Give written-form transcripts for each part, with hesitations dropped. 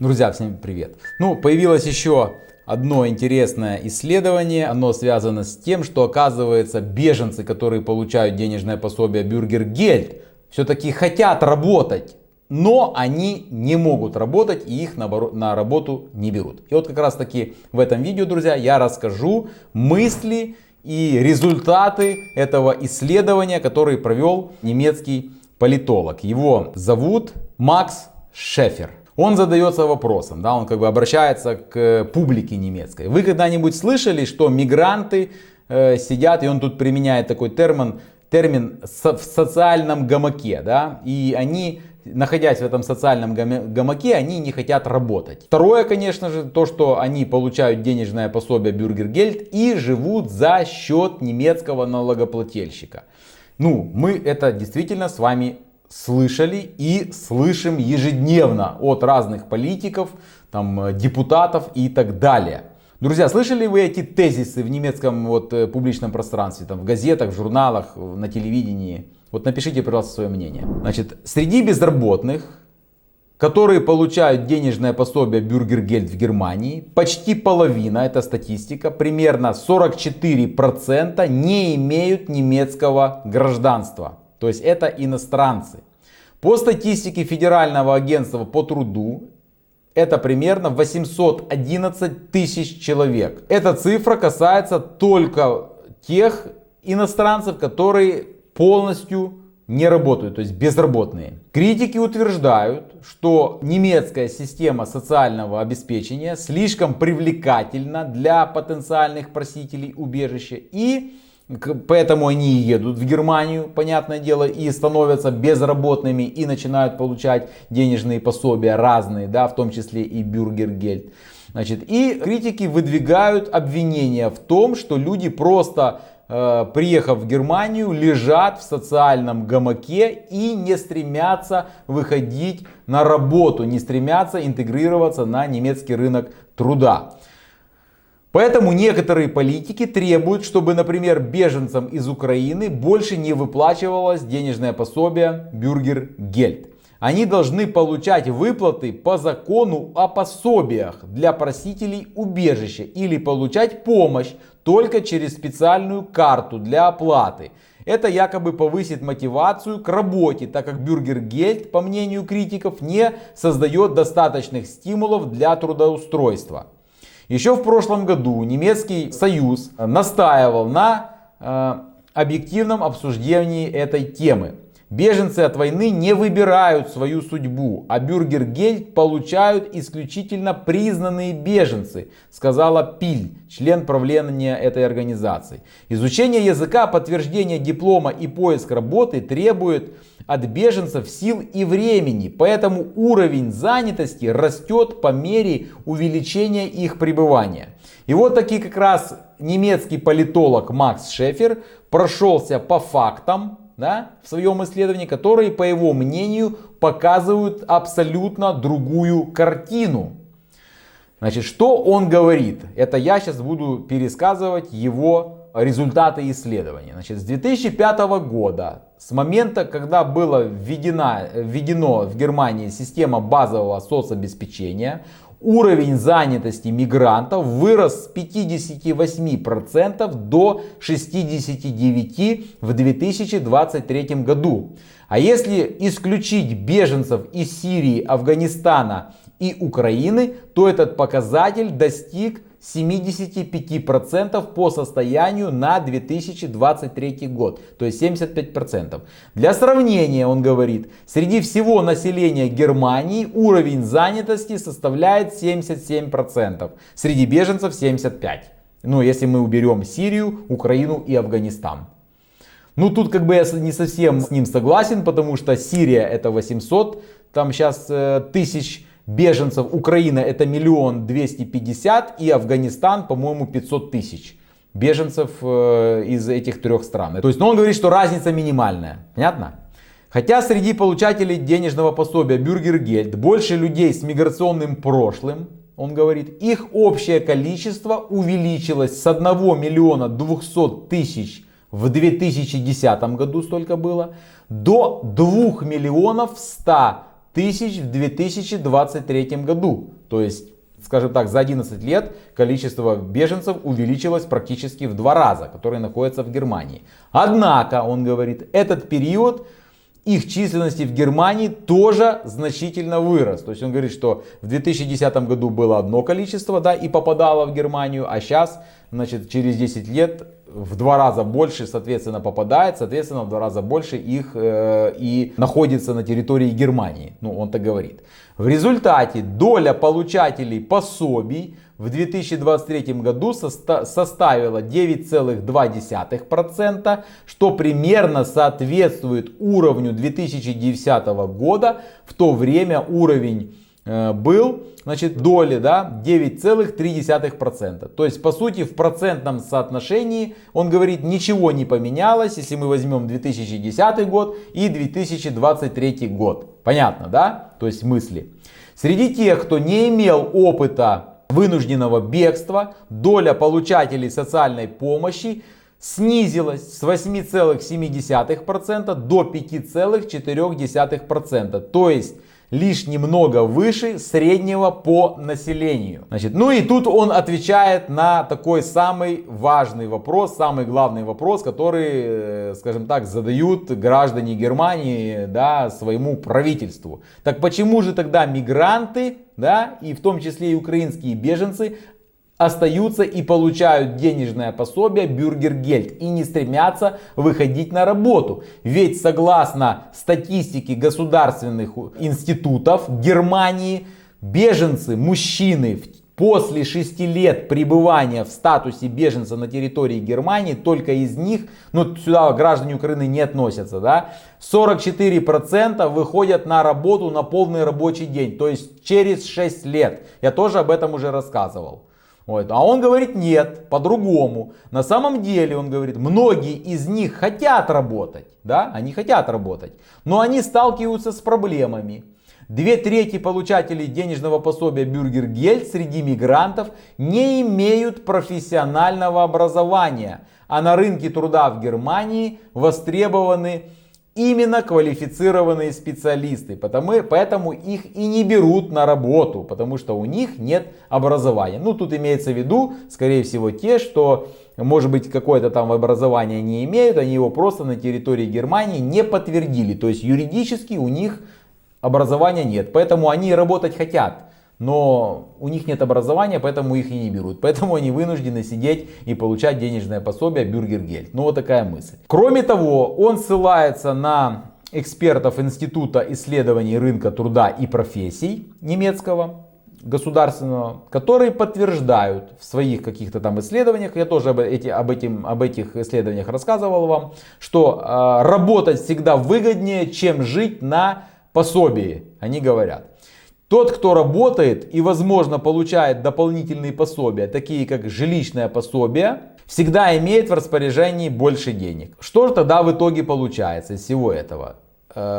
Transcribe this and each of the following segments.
Друзья, всем привет! Появилось еще одно интересное исследование. Оно связано с тем, что оказывается беженцы, которые получают денежное пособие Бюргергельд, все-таки хотят работать, но они не могут работать и их на работу не берут. И вот как раз таки в этом видео, друзья, я расскажу мысли и результаты этого исследования, который провел немецкий политолог. Его зовут Макс Шефер. Он задается вопросом, он обращается к публике немецкой. Вы когда-нибудь слышали, что мигранты сидят, и он тут применяет такой термин в социальном гамаке, и они, находясь в этом социальном гамаке, они не хотят работать. Второе, конечно же, то, что они получают денежное пособие Бюргергельд и живут за счет немецкого налогоплательщика. Мы это действительно с вами слышали и слышим ежедневно от разных политиков, депутатов и так далее. Друзья, слышали вы эти тезисы в немецком публичном пространстве, в газетах, в журналах, на телевидении? Напишите, пожалуйста, свое мнение. Среди безработных, которые получают денежное пособие Бюргергельд в Германии, почти половина, это статистика, примерно 44% не имеют немецкого гражданства. То есть это иностранцы. По статистике Федерального агентства по труду, это примерно 811 тысяч человек. Эта цифра касается только тех иностранцев, которые полностью не работают, то есть безработные. Критики утверждают, что немецкая система социального обеспечения слишком привлекательна для потенциальных просителей убежища, и поэтому они едут в Германию, понятное дело, и становятся безработными и начинают получать денежные пособия разные, в том числе и Бюргергельд. И критики выдвигают обвинения в том, что люди просто, приехав в Германию, лежат в социальном гамаке и не стремятся выходить на работу, не стремятся интегрироваться на немецкий рынок труда. Поэтому некоторые политики требуют, чтобы, например, беженцам из Украины больше не выплачивалось денежное пособие Бюргергельд. Они должны получать выплаты по закону о пособиях для просителей убежища или получать помощь только через специальную карту для оплаты. Это якобы повысит мотивацию к работе, так как Бюргергельд, по мнению критиков, не создает достаточных стимулов для трудоустройства. Еще в прошлом году немецкий союз настаивал на объективном обсуждении этой темы. Беженцы от войны не выбирают свою судьбу, а Бюргергельд получают исключительно признанные беженцы, сказала Пиль, член правления этой организации. Изучение языка, подтверждение диплома и поиск работы требует от беженцев сил и времени, поэтому уровень занятости растет по мере увеличения их пребывания. И вот таки как раз немецкий политолог Макс Шефер прошелся по фактам, в своем исследовании, которые, по его мнению, показывают абсолютно другую картину. Что он говорит? Это я сейчас буду пересказывать его результаты исследования. С 2005 года, с момента, когда была введено в Германии система базового соцобеспечения, уровень занятости мигрантов вырос с 58% до 69% в 2023 году. А если исключить беженцев из Сирии, Афганистана и Украины, то этот показатель достиг 75% по состоянию на 2023 год, то есть 75%. Для сравнения, он говорит, среди всего населения Германии уровень занятости составляет 77%, среди беженцев 75%. Если мы уберем Сирию, Украину и Афганистан. Тут я не совсем с ним согласен, потому что Сирия это 800 сейчас тысяч беженцев, Украина это 1 250 000 и Афганистан, по-моему, 500 тысяч беженцев из этих трех стран. То есть, он говорит, что разница минимальная. Понятно? Хотя среди получателей денежного пособия Бюргергельд больше людей с миграционным прошлым, он говорит, их общее количество увеличилось с 1 200 000 в 2010 году, столько было, до 2 100 тысяч в 2023 году. То есть, скажем так, за 11 лет количество беженцев увеличилось практически в 2 раза, которые находятся в Германии. Однако, он говорит, этот период их численности в Германии тоже значительно вырос. То есть он говорит, что в 2010 году было одно количество, да, и попадало в Германию, а сейчас, значит, через 10 лет в 2 раза больше, соответственно, попадает, соответственно, в 2 раза больше их и находится на территории Германии. Ну, он так говорит. В результате доля получателей пособий в 2023 году составила 9,2%, что примерно соответствует уровню 2010 года. В то время уровень был, значит, доли, да, 9,3%. То есть, по сути, в процентном соотношении, он говорит, ничего не поменялось, если мы возьмем 2010 год и 2023 год. Понятно, да? То есть мысли. Среди тех, кто не имел опыта вынужденного бегства, доля получателей социальной помощи снизилась с 8,7% до 5,4%. То есть лишь немного выше среднего по населению. Значит, ну и тут он отвечает на такой самый важный вопрос, самый главный вопрос, который, скажем так, задают граждане Германии, да, своему правительству. Так почему же тогда мигранты, да, и в том числе и украинские беженцы, остаются и получают денежное пособие Бюргергельд и не стремятся выходить на работу? Ведь согласно статистике государственных институтов Германии, беженцы, мужчины после 6 лет пребывания в статусе беженца на территории Германии, только из них, ну сюда граждане Украины не относятся, да, 44% выходят на работу на полный рабочий день, то есть через 6 лет. Я тоже об этом уже рассказывал. Вот. А он говорит, нет, по-другому. На самом деле, он говорит, многие из них хотят работать, да, они хотят работать, но они сталкиваются с проблемами. 2/3 получателей денежного пособия Бюргергельд среди мигрантов не имеют профессионального образования, а на рынке труда в Германии востребованы именно квалифицированные специалисты, поэтому их и не берут на работу, потому что у них нет образования. Ну, тут имеется в виду, скорее всего, те, что, может быть, какое-то там образование не имеют, они его просто на территории Германии не подтвердили. То есть юридически у них образования нет, поэтому они работать хотят. Но у них нет образования, поэтому их и не берут. Поэтому они вынуждены сидеть и получать денежное пособие Бюргергельд. Ну вот такая мысль. Кроме того, он ссылается на экспертов Института исследований рынка труда и профессий немецкого, государственного, которые подтверждают в своих каких-то там исследованиях, я тоже об этих исследованиях рассказывал вам, что работать всегда выгоднее, чем жить на пособии, они говорят. Тот, кто работает и, возможно, получает дополнительные пособия, такие как жилищное пособие, всегда имеет в распоряжении больше денег. Что же тогда в итоге получается из всего этого?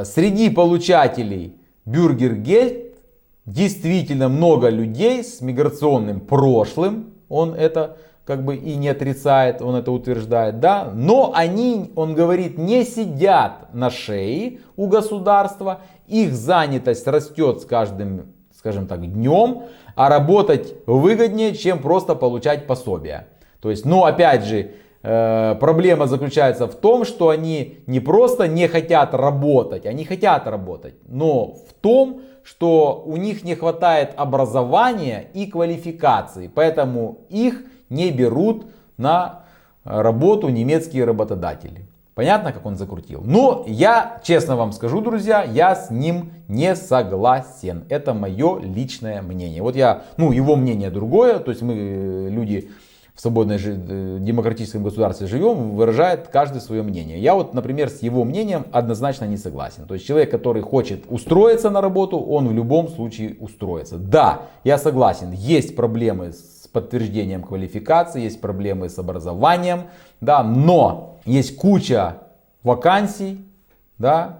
Среди получателей Бюргергельд действительно много людей с миграционным прошлым, он это как бы и не отрицает, он это утверждает, да, но они, он говорит, не сидят на шее у государства, их занятость растет с каждым, скажем так, днем, а работать выгоднее, чем просто получать пособие. То есть, ну опять же, проблема заключается в том, что они не просто не хотят работать, они хотят работать, но в том, что у них не хватает образования и квалификации, поэтому их не берут на работу немецкие работодатели. Понятно, как он закрутил? Но я, честно вам скажу, друзья, я с ним не согласен. Это мое личное мнение. Вот я, ну, его мнение другое. То есть мы, люди в свободной демократическом государстве живем, выражает каждый свое мнение. Я вот, например, с его мнением однозначно не согласен. То есть человек, который хочет устроиться на работу, он в любом случае устроится. Да, я согласен, есть проблемы с подтверждением квалификации, есть проблемы с образованием, да, но есть куча вакансий, да,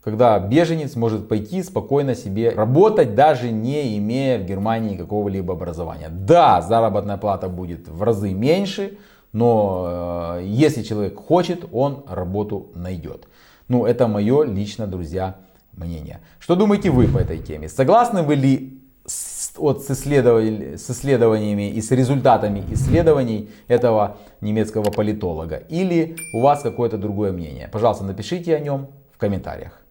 когда беженец может пойти спокойно себе работать, даже не имея в Германии какого-либо образования. Да, заработная плата будет в разы меньше, но если человек хочет, он работу найдет. Ну, это мое лично, друзья, мнение. Что думаете вы по этой теме? Согласны вы ли с исследованиями и с результатами исследований этого немецкого политолога? Или у вас какое-то другое мнение? Пожалуйста, напишите о нем в комментариях.